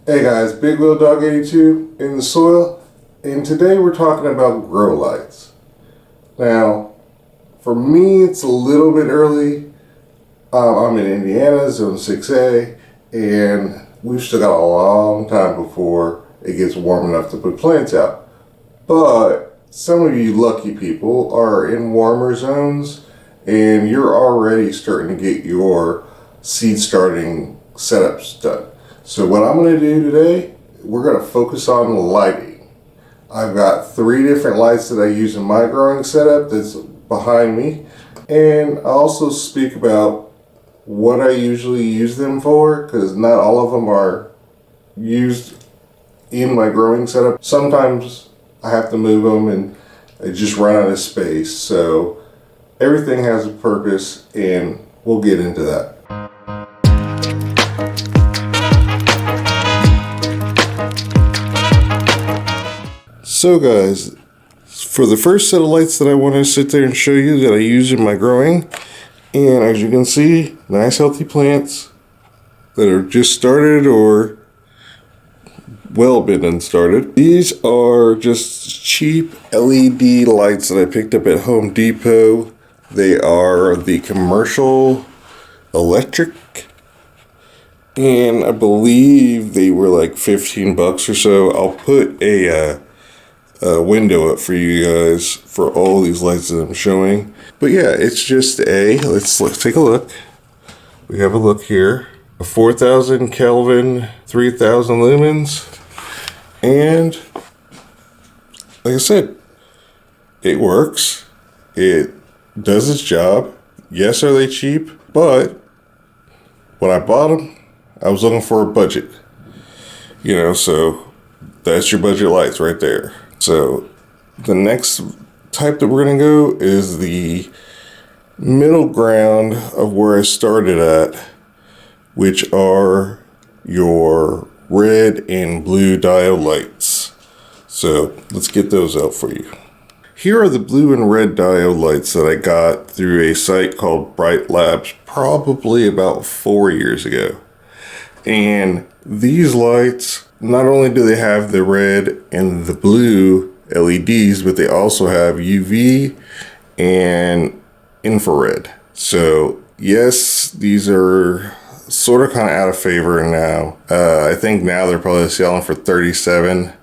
Hey guys, Big Wheel Dog 82 in the soil, and today we're talking about grow lights. Now, for me it's a little bit early. I'm in Indiana, Zone 6A, and we've still got a long time before it gets warm enough to put plants out. But some of you lucky people are in warmer zones, and you're already starting to get your seed starting setups done. So what I'm going to do today, we're going to focus on lighting. I've got 3 different lights that I use in my growing setup that's behind me. And I'll also speak about what I usually use them for, because not all of them are used in my growing setup. Sometimes I have to move them and I just run out of space. So everything has a purpose, and we'll get into that. So guys, for the first set of lights that I want to sit there and show you that I use in my growing, and as you can see, nice healthy plants that are just started or well been started. These are just cheap LED lights that I picked up at Home Depot. They are the commercial electric, and I believe they were like 15 bucks or so. I'll put a window up for you guys for all these lights that I'm showing. But yeah, it's just let's take a look. We have a look here. A 4000 Kelvin, 3000 lumens. And like I said, it works. It does its job. Yes, are they cheap? But when I bought them, I was looking for a budget. You know, so that's your budget lights right there. So the next type that we're going to go is the middle ground of where I started at, which are your red and blue diode lights. So let's get those out for you. Here are the blue and red diode lights that I got through a site called Brite-Labs probably about 4 years ago. And these lights, not only do they have the red and the blue LEDs, but they also have UV and infrared. So yes, these are sort of kind of out of favor now. I think now they're probably selling for $37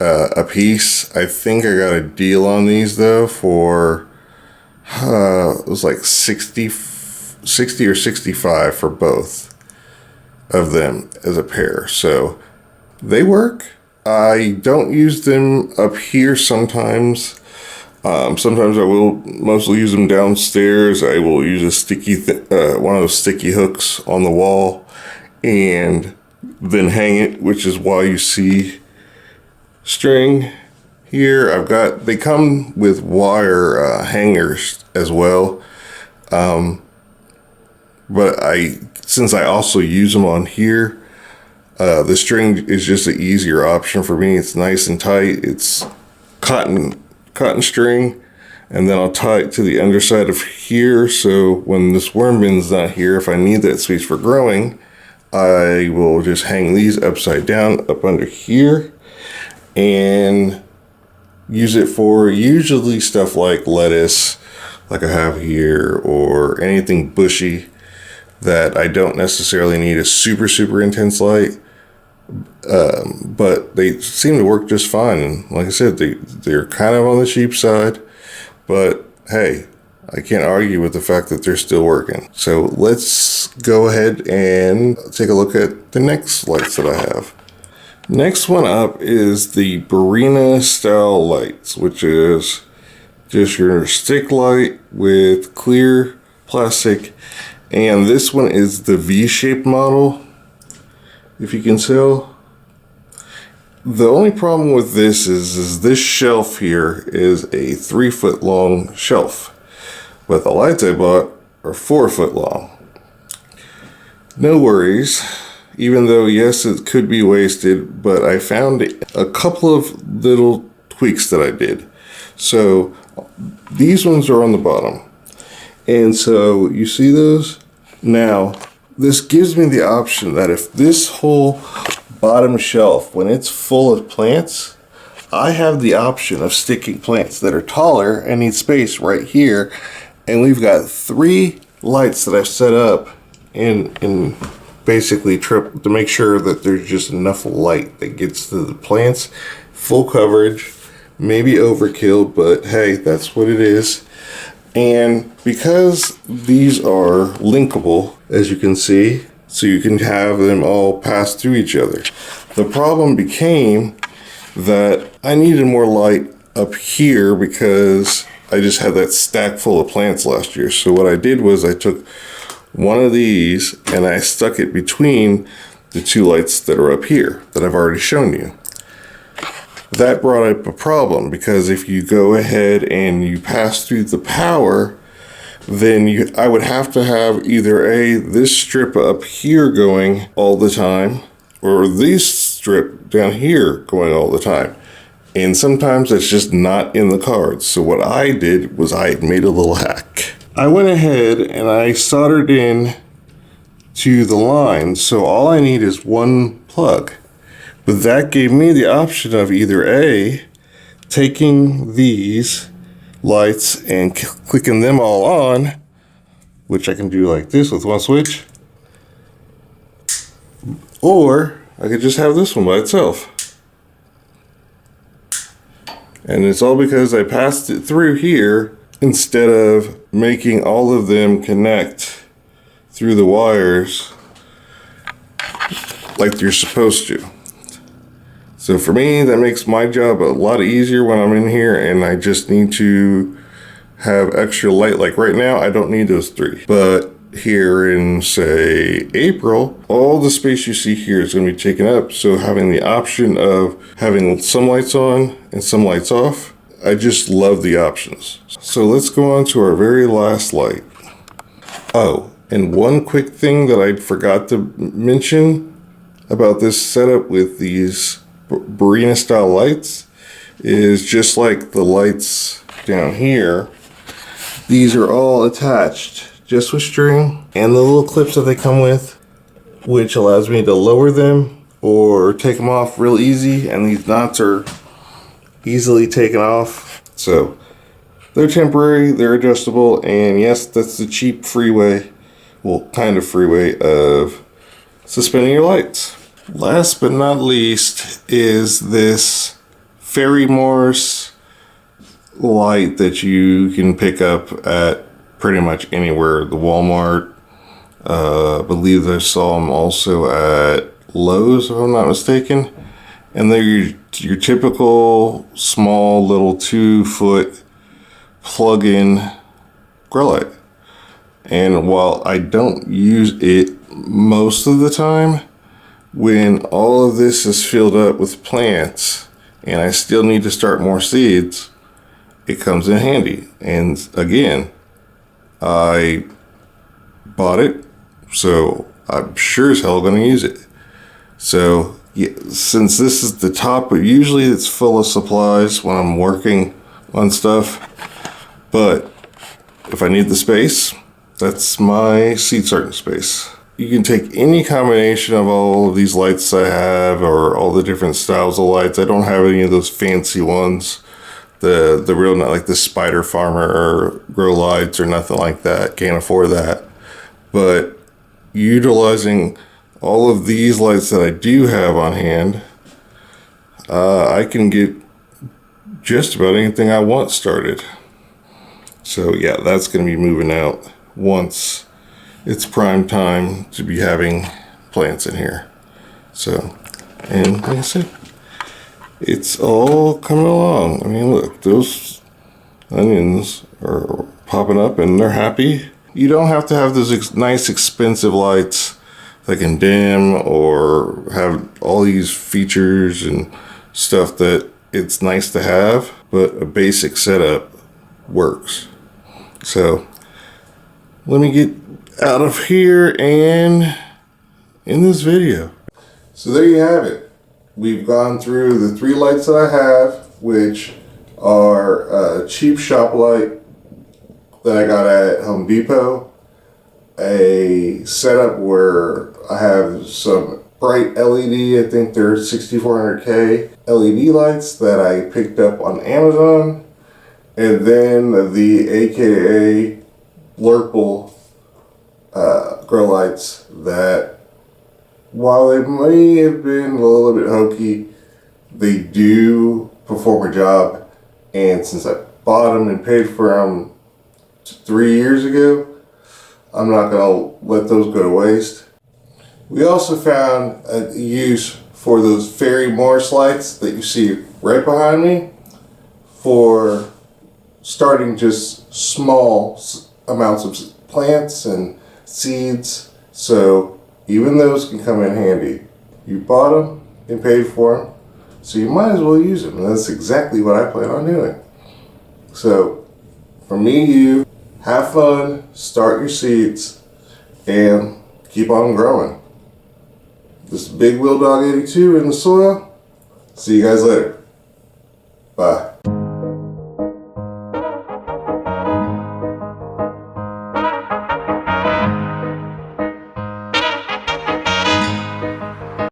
a piece. I think I got a deal on these though for it was like 60 or 65 for both of them as a pair. So they work. I don't use them up here sometimes. Sometimes I will mostly use them downstairs. I will use a one of those sticky hooks on the wall and then hang it, which is why you see string here. They come with wire hangers as well. But since I also use them on here, the string is just an easier option for me. It's nice and tight. It's cotton string, and then I'll tie it to the underside of here. So when this worm bin's not here, if I need that space for growing, I will just hang these upside down up under here and use it for usually stuff like lettuce, like I have here, or anything bushy that I don't necessarily need a super intense light. But they seem to work just fine. And like I said, they're kind of on the cheap side, but hey, I can't argue with the fact that they're still working. So let's go ahead and take a look at the next lights that I have. Next one up is the Barrina style lights, which is just your stick light with clear plastic. And this one is the V-shaped model, if you can tell. The only problem with this is this shelf here is a 3-foot long shelf, but the lights I bought are 4-foot long. No worries, even though yes, it could be wasted, but I found a couple of little tweaks that I did. So these ones are on the bottom. And so you see those? Now, this gives me the option that if this whole bottom shelf, when it's full of plants, I have the option of sticking plants that are taller and need space right here. And we've got 3 lights that I've set up in basically to make sure that there's just enough light that gets to the plants. Full coverage, maybe overkill, but hey, that's what it is. And because these are linkable, as you can see, so you can have them all pass through each other. The problem became that I needed more light up here because I just had that stack full of plants last year. So what I did was I took one of these and I stuck it between the 2 lights that are up here that I've already shown you. That brought up a problem because if you go ahead and you pass through the power, then I would have to have either this strip up here going all the time, or this strip down here going all the time. And sometimes it's just not in the cards. So what I did was I made a little hack. I went ahead and I soldered in to the line. So all I need is 1 plug. But that gave me the option of either taking these lights and clicking them all on, which I can do like this with 1 switch, or I could just have this one by itself. And it's all because I passed it through here instead of making all of them connect through the wires like you're supposed to. So for me, that makes my job a lot easier when I'm in here and I just need to have extra light. Like right now, I don't need those 3. But here in, say, April, all the space you see here is going to be taken up. So having the option of having some lights on and some lights off, I just love the options. So let's go on to our very last light. Oh, and one quick thing that I forgot to mention about this setup with these Barrina style lights is just like the lights down here, these are all attached just with string and the little clips that they come with, which allows me to lower them or take them off real easy, and these knots are easily taken off. So they're temporary, they're adjustable, and yes, that's the cheap freeway, well, kind of freeway of suspending your lights. Last but not least is this Ferry-Morse light that you can pick up at pretty much anywhere. The Walmart, I believe I saw them also at Lowe's, if I'm not mistaken. And they're your typical small little 2-foot plug-in grow light. And while I don't use it most of the time, when all of this is filled up with plants and I still need to start more seeds, it comes in handy. And again, I bought it, so I'm sure as hell gonna use it. So yeah, since this is the top, usually it's full of supplies when I'm working on stuff, but if I need the space, that's my seed starting space. You can take any combination of all of these lights I have, or all the different styles of lights. I don't have any of those fancy ones, the real, not like the Spider Farmer or grow lights or nothing like that. Can't afford that. But utilizing all of these lights that I do have on hand, I can get just about anything I want started. So yeah, that's going to be moving out once it's prime time to be having plants in here. So, and like I said, it's all coming along. I mean, look, those onions are popping up and they're happy. You don't have to have those nice expensive lights that can dim or have all these features and stuff that it's nice to have, but a basic setup works. So let me get out of here and in this video. So there you have it. We've gone through the 3 lights that I have, which are a cheap shop light that I got at Home Depot, a setup where I have some bright LED, I think they're 6400K LED lights that I picked up on Amazon. And then the AKA Blurple grow lights that, while they may have been a little bit hokey, they do perform a job. And since I bought them and paid for them 3 years ago, I'm not going to let those go to waste. We also found a use for those Ferry-Morse lights that you see right behind me for starting just small amounts of plants and seeds. So even those can come in handy. You bought them and paid for them, so you might as well use them. And that's exactly what I plan on doing. So from me to you, have fun, start your seeds, and keep on growing. This is Big Wheel Dog 82 in the soil. See you guys later. Bye.